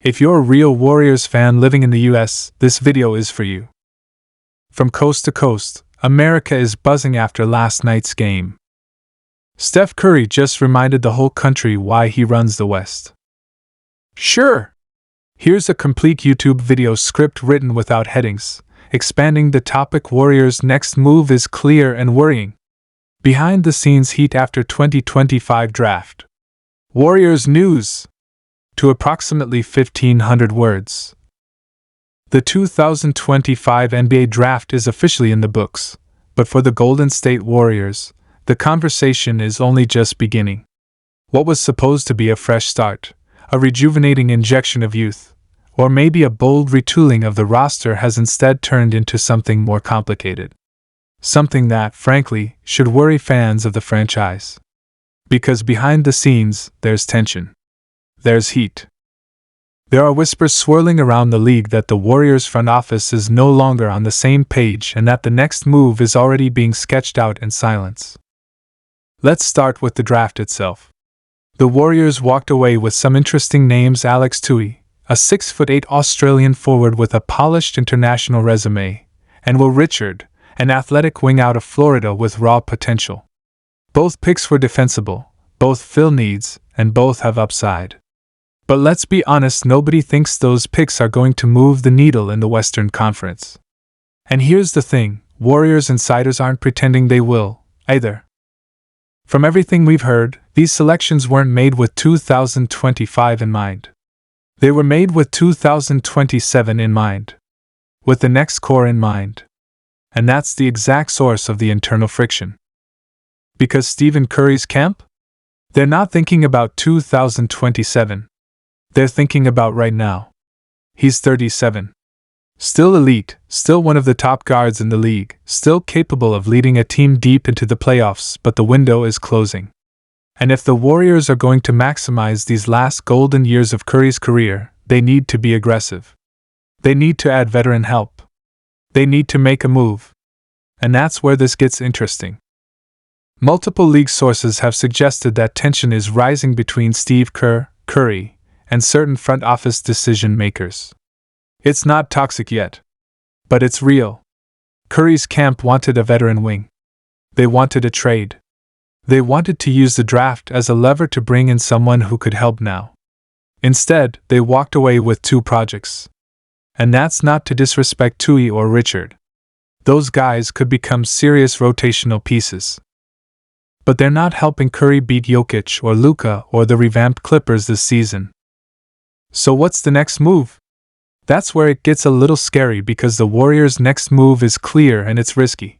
If you're a real Warriors fan living in the US, this video is for you. From coast to coast, America is buzzing after last night's game. Steph Curry just reminded the whole country why he runs the West. Sure! Here's a complete YouTube video script written without headings, expanding the topic. Warriors' next move is clear and worrying. Behind the scenes heat after 2025 draft. Warriors news! To approximately 1,500 words. The 2025 NBA draft is officially in the books, but for the Golden State Warriors, the conversation is only just beginning. What was supposed to be a fresh start, a rejuvenating injection of youth, or maybe a bold retooling of the roster has instead turned into something more complicated. Something that, frankly, should worry fans of the franchise. Because behind the scenes, there's tension. There's heat. There are whispers swirling around the league that the Warriors front office is no longer on the same page and that the next move is already being sketched out in silence. Let's start with the draft itself. The Warriors walked away with some interesting names. Alex Tui, a 6'8" Australian forward with a polished international resume, and Will Richard, an athletic wing out of Florida with raw potential. Both picks were defensible, both fill needs, and both have upside. But let's be honest, nobody thinks those picks are going to move the needle in the Western Conference. And here's the thing, Warriors insiders aren't pretending they will, either. From everything we've heard, these selections weren't made with 2025 in mind. They were made with 2027 in mind. With the next core in mind. And that's the exact source of the internal friction. Because Stephen Curry's camp? They're not thinking about 2027. They're thinking about right now. He's 37. Still elite, still one of the top guards in the league, still capable of leading a team deep into the playoffs, but the window is closing. And if the Warriors are going to maximize these last golden years of Curry's career, they need to be aggressive. They need to add veteran help. They need to make a move. And that's where this gets interesting. Multiple league sources have suggested that tension is rising between Steve Kerr, Curry, and certain front office decision makers. It's not toxic yet. But it's real. Curry's camp wanted a veteran wing. They wanted a trade. They wanted to use the draft as a lever to bring in someone who could help now. Instead, they walked away with two projects. And that's not to disrespect Tui or Richard. Those guys could become serious rotational pieces. But they're not helping Curry beat Jokic or Luka or the revamped Clippers this season. So what's the next move? That's where it gets a little scary because the Warriors' next move is clear and it's risky.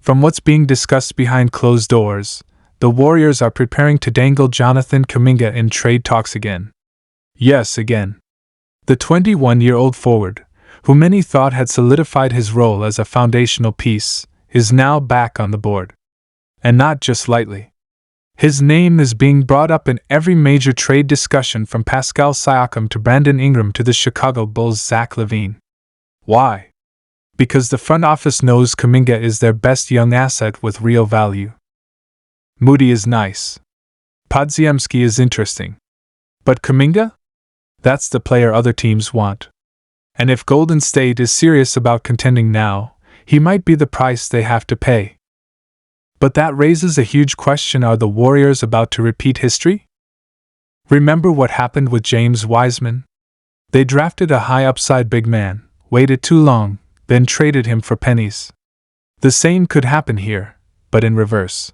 From what's being discussed behind closed doors, the Warriors are preparing to dangle Jonathan Kuminga in trade talks again. Yes, again. The 21-year-old forward, who many thought had solidified his role as a foundational piece, is now back on the board. And not just lightly. His name is being brought up in every major trade discussion from Pascal Siakam to Brandon Ingram to the Chicago Bulls' Zach LaVine. Why? Because the front office knows Kuminga is their best young asset with real value. Moody is nice. Podziemski is interesting. But Kuminga? That's the player other teams want. And if Golden State is serious about contending now, he might be the price they have to pay. But that raises a huge question: are the Warriors about to repeat history? Remember what happened with James Wiseman? They drafted a high-upside big man, waited too long, then traded him for pennies. The same could happen here, but in reverse.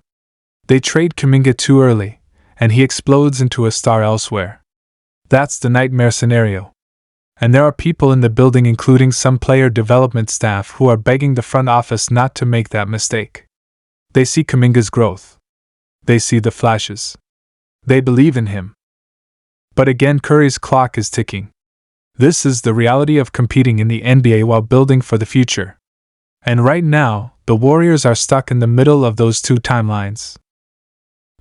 They trade Kuminga too early, and he explodes into a star elsewhere. That's the nightmare scenario. And there are people in the building, including some player development staff, who are begging the front office not to make that mistake. They see Kuminga's growth. They see the flashes. They believe in him. But again, Curry's clock is ticking. This is the reality of competing in the NBA while building for the future. And right now, the Warriors are stuck in the middle of those two timelines.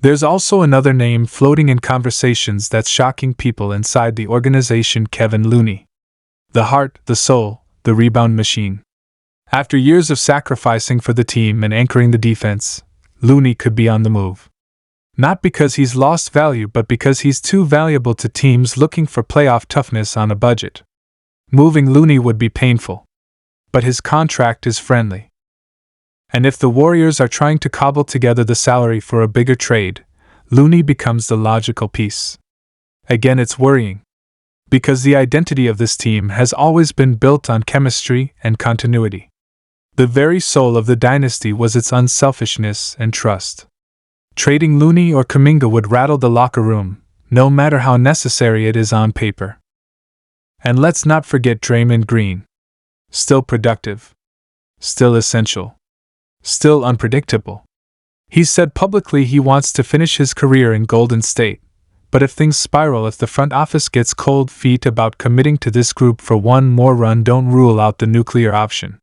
There's also another name floating in conversations that's shocking people inside the organization: Kevin Looney. The heart, the soul, the rebound machine. After years of sacrificing for the team and anchoring the defense, Looney could be on the move. Not because he's lost value, but because he's too valuable to teams looking for playoff toughness on a budget. Moving Looney would be painful, but his contract is friendly. And if the Warriors are trying to cobble together the salary for a bigger trade, Looney becomes the logical piece. Again, it's worrying, because the identity of this team has always been built on chemistry and continuity. The very soul of the dynasty was its unselfishness and trust. Trading Looney or Kuminga would rattle the locker room, no matter how necessary it is on paper. And let's not forget Draymond Green. Still productive. Still essential. Still unpredictable. He's said publicly he wants to finish his career in Golden State, but if things spiral, if the front office gets cold feet about committing to this group for one more run, don't rule out the nuclear option.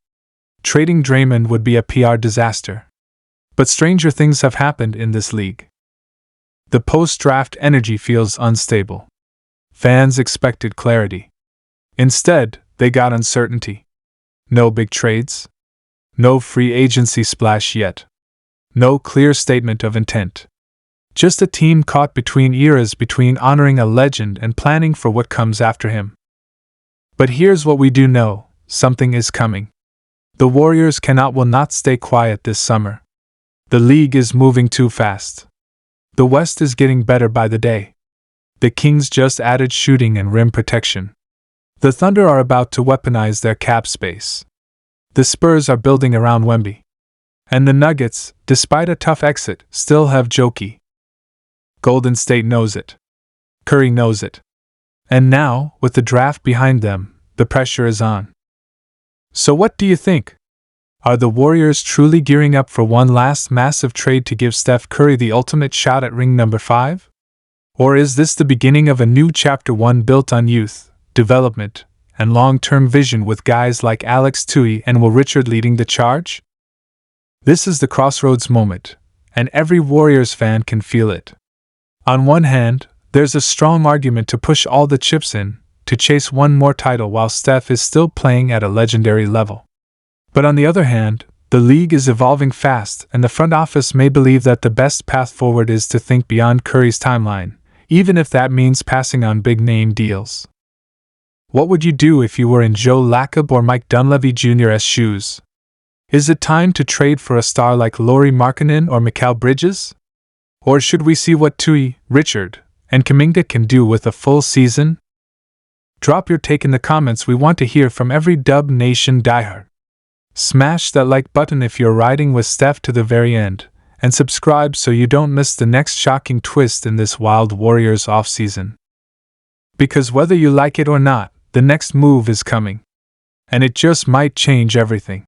Trading Draymond would be a PR disaster. But stranger things have happened in this league. The post-draft energy feels unstable. Fans expected clarity. Instead, they got uncertainty. No big trades. No free agency splash yet. No clear statement of intent. Just a team caught between eras, between honoring a legend and planning for what comes after him. But here's what we do know: something is coming. The Warriors will not stay quiet this summer. The league is moving too fast. The West is getting better by the day. The Kings just added shooting and rim protection. The Thunder are about to weaponize their cap space. The Spurs are building around Wemby. And the Nuggets, despite a tough exit, still have Jokic. Golden State knows it. Curry knows it. And now, with the draft behind them, the pressure is on. So what do you think? Are the Warriors truly gearing up for one last massive trade to give Steph Curry the ultimate shot at ring number 5? Or is this the beginning of a new chapter, one built on youth, development, and long-term vision, with guys like Alex Tui and Will Richard leading the charge? This is the crossroads moment, and every Warriors fan can feel it. On one hand, there's a strong argument to push all the chips in, to chase one more title while Steph is still playing at a legendary level. But on the other hand, the league is evolving fast, and the front office may believe that the best path forward is to think beyond Curry's timeline, even if that means passing on big-name deals. What would you do if you were in Joe Lacob or Mike Dunleavy Jr.'s shoes? Is it time to trade for a star like Lauri Markkanen or Mikal Bridges? Or should we see what Tui, Richard, and Kuminga can do with a full season? Drop your take in the comments. We want to hear from every Dub Nation diehard. Smash that like button if you're riding with Steph to the very end, and subscribe so you don't miss the next shocking twist in this wild Warriors offseason. Because whether you like it or not, the next move is coming. And it just might change everything.